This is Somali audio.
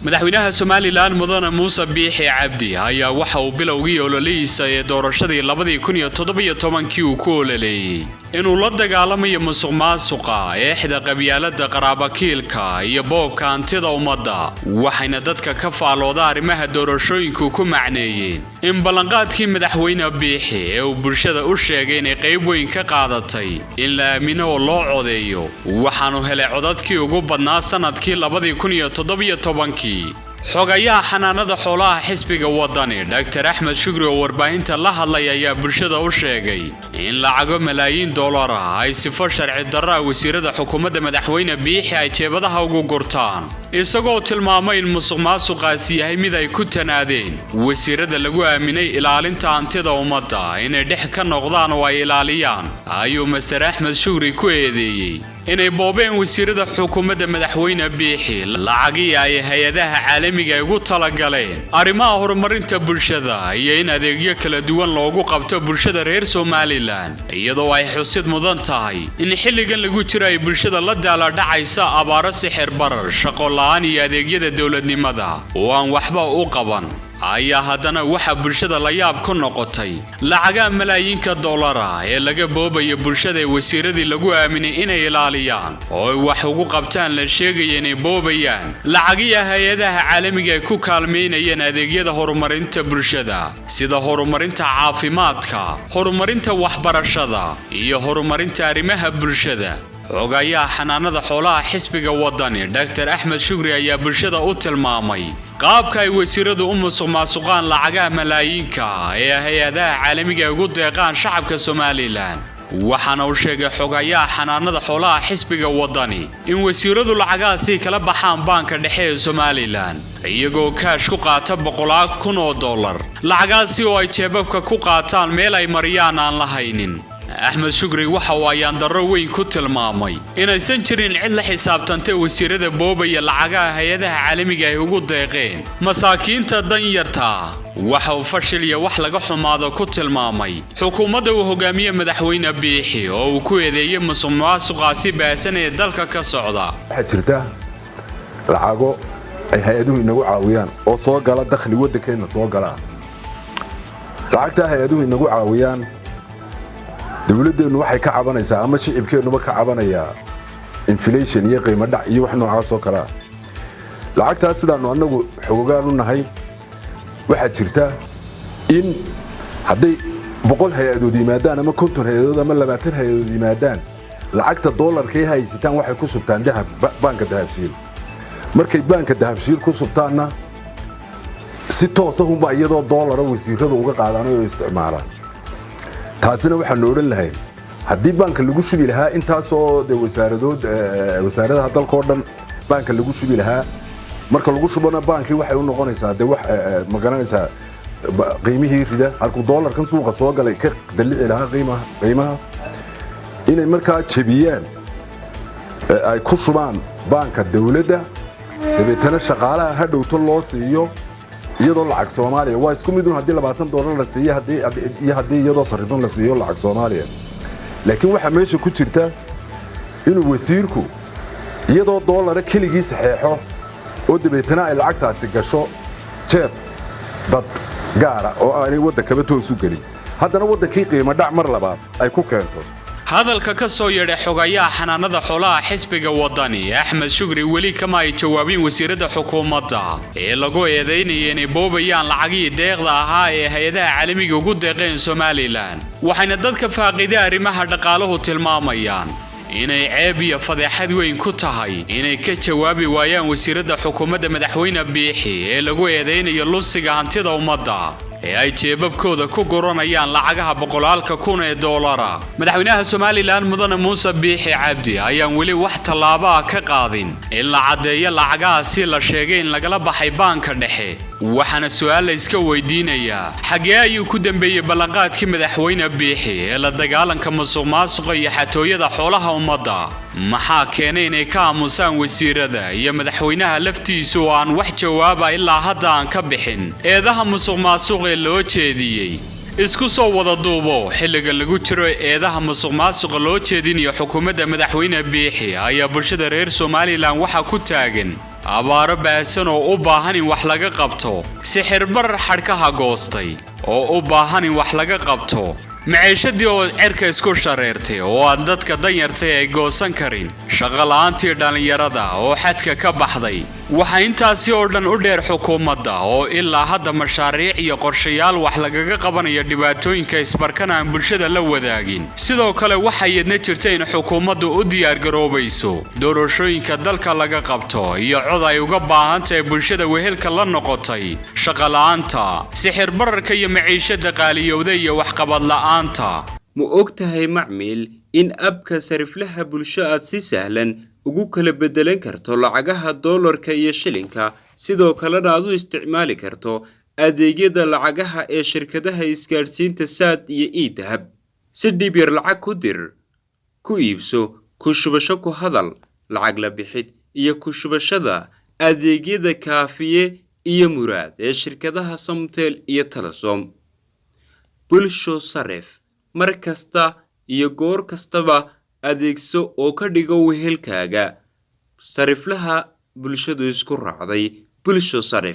madaxweynaha Somaliland mudane Muuse Biixi Cabdi ayaa waxa uu bilowgii ololihiisa ee doorashadii 2017 uu ku ololeeyay inuu la dagaalamayo musuqmaasuqa eexda qabyaalada qaraabakiilka iyo boobka hantida ummadda waxayna dadka ka faalooda arrimaha doorashooyinku ku macneeyeen in ballanqaadkii madaxweyne Biixi ee uu bulshada u sheegay inay qayb weyn ka qaadatay in la aamino oo loo codeeyo waxaanu helay codadkii ugu badnaa sanadkii 2017 xogayaha xanaanada xoolaha xisbiga wadani Dr. Axmed Shukri oo warbaahinta la hadlay ayaa bulshada u sheegay in lacago malaayiin dollar ah ay sifo sharci darro wasiirada xukuumadda madaxweyne Biixi ay jeebadaha ugu gurtaan isagoo tilmaamay in musuqmaasuqaasi yahay mid ay ku tanaadeen wasiirada lagu aaminay ilaalinta hantida ummadda inay dhex ka noqdaan oo ay ilaaliyaan ayuu Mr. Axmed Shukri ku eedeeyay inay boobeen wasiirada xukuumadda madaxweyne Biixi lacagii ay hay'adaha caalamiga ugu talagaleen arrimaha horumarinta bulshada iyo in adeegyo kala duwan loogu qabto bulshada reer Somaliland iyadoo ay xusid mudan tahay in xilligan lagu jiro ay bulshada la daala dhacaysa abaaro sixir barar shaqo la'aan iyo adeegyada dawladnimada oo aan waxba u qaban ayaa haddana waxa bulshada la yaab ku noqotay lacaga malaayiinka dollara ee laga boobayo bulshada ee wasiiradii lagu aaminay inay ilaaliyaan oo wax ugu qabtaan la sheegay inay boobayaan lacagiya hay'adaha caalamiga ku kaalmeynayeen adeegyada horumarinta bulshada sida horumarinta caafimaadka horumarinta waxbarashada iyo horumarinta arrimaha bulshada xogayaha xanaanada xoolaha xisbiga wadani Dr. Axmed Shukri ayaa bulshada u tilmaamay qaabka ay wasiiradu u musuqmaasuqaan lacagaha malaayiinka ee hay'adaha caalamiga ugu deeqaan shacabka Somaliland waxaana uu sheegay xogayaha xanaanada xoolaha xisbiga wadani in wasiiradu lacagaasi kala baxaan banka dhexe ee Somaliland iyagoo kaash ku qaata $100,000 lacagaasi oo ay jeebabka ku qaataan meel ay mariyaan aan la haynin Axmed Shukri waxa uu ayaan darro weyn ku tilmaamay inaysan jirin cid la xisaabtantay wasiirada boobaya lacagaha hay'adaha caalamiga ay ugu deeqeen masaakiinta danyarta waxa uu fashil iyo wax laga xumaado ku tilmaamay xukuumadda uu hogaamiye madaxweyne Biixi oo uu ku eedeeyay musuqmaasuqaasi baasan ee dalka ka socda waxa jirta lacago ay hay'aduhu inagu caawiyaan oo soo gala dakhli waddankeena soo gala lacagta hay'aduhu inagu caawiyaan dawladdeenu waxay ka cabanaysaa ama shicibkeenuba ka cabanaya inflation iyo qiimo dhac iyo wax noocaas oo kala lacagtaas sidaanu anagu xogogaan u nahay waxa jirta in haday 100 hay'adood yimaadaan ama 50 hay'adood ama 20 hay'adood yimaadaan lacagta dollarka ay haysataan waxay ku subtaan dahab banka dahabshiil markay banka dahabshiil ku subtaana si toos ah uma iyadoo dollar wasiiradu uga qaadanayo isticmaalaan taasina waxaan oran lahayn haddii banka lagu shubi lahaa intaas oo wasaaradaha dalka oo dhan banka lagu shubi lahaa marka lagu shubana bankii waxay u noqonaysaa wax ma garanaysaa qiimihii rida halku dollarkan suuqa soo galay ka dalici lahaa qiimaha inay markaa jabiyaan ay ku shubaan banka dawladda dabeetana shaqaalaha hadhowto loo siiyo iyadoo lacag Soomaaliya waa isku mid hadii $20 la siiyo hadii iyadoo sarifan la siiyo lacag Soomaaliya laakiin waxa meesha ku jirta inuu wasiirku iyadoo dollar keligii saxeexo oo dabeetana ay lacagtaasi gasho jeeb dad gaar ah oo aanay waddanka toos u gelin haddana waddankii qiimo dhac mar labaad ay ku keento hadalka ka soo yeedhay xogayaha xanaanada xoolaha xisbiga wadani Axmed Shukri weli kama ay jawaabin wasiirada xukuumadda ee lagu eedeynayay inay boobayaan lacagii deeqda ahaa ee hay'adaha caalamiga ugu deeqeen Somaliland waxayna dadka faaqiida arrimaha dhaqaaluhu tilmaamayaan inay ceeb iyo fadeexad weyn ku tahay inay ka jawaabi waayaan wasiirada xukuumadda madaxweyne Biixi ee lagu eedeynayo lusiga hantida ummadda ee ay jeebabkooda ku goranayaan lacagaha $100,000 madaxweynaha Somaliland mudane Muuse Biixi Cabdi ayaan weli wax tallaabo ah ka qaadin in la cadeeyo lacagahaasi la sheegay in lagala baxay banka dhexe waxaana su'aal la iska weydiinayaa xagee ayuu ku dambeeyay ballanqaadkii madaxweyne Biixi ee la dagaalanka musuqmaasuqa iyo xatooyada xoolaha ummadda maxaa keenay inay ka aamusaan wasiirada iyo madaxweynaha laftiisu oo aan wax jawaaba ilaa hadda aan ka bixin eedaha musuqmaasuqa loo jeediyay isku soo wada duubo xilliga lagu jiro eedaha musuqmaasuqa loo jeedinayo xukuumadda madaxweyne Biixi ayaa bulshada reer Somaliland waxa ku taagan abaaro baahsan oo u baahan in wax laga qabto sixir barar xadhkaha goostay oo u baahan in wax laga qabto maciishadii oo cirka isku shareertay oo aan dadka danyartay ay goosan karin shaqo la'aantii dhalinyarada oo xadka ka baxday waxa intaasi oo dhan u dheer xukuumadda oo ilaa hadda mashaariic iyo qorshayaal wax lagaga qabanayo dhibaatooyinka isbarkan aan bulshada la wadaagin sidoo kale waxa yadna jirta in xukuumaddu u diyaar garoobayso doorashooyinka dalka laga qabto iyo cod ay uga baahan tahay bulshada wehelka la noqotay shaqo la'aanta sixir bararka iyo maciishada qaaliyowda iyo waxqabad la'aanta ma ogtahay macmiil in abka sariflaha bulsho aad si sahlan ugu kala bedelan karto lacagaha doolarka iyo shilinka sidoo kalena aad u isticmaali karto adeegyada lacagaha ee shirkadaha isgaadhsiinta saad iyo iidahab si dhib yar lacag ku dir ku iibso ku shubasho ku hadal lacag la bixid iyo ku shubashada adeegyada kaafiye iyo muraad ee shirkadaha Somtel iyo Telesom bulsho sarif mar kasta iyo goor kastaba adeegso oo ka dhigo wehelkaaga sariflaha bulshadu isku raacday bulsho sarif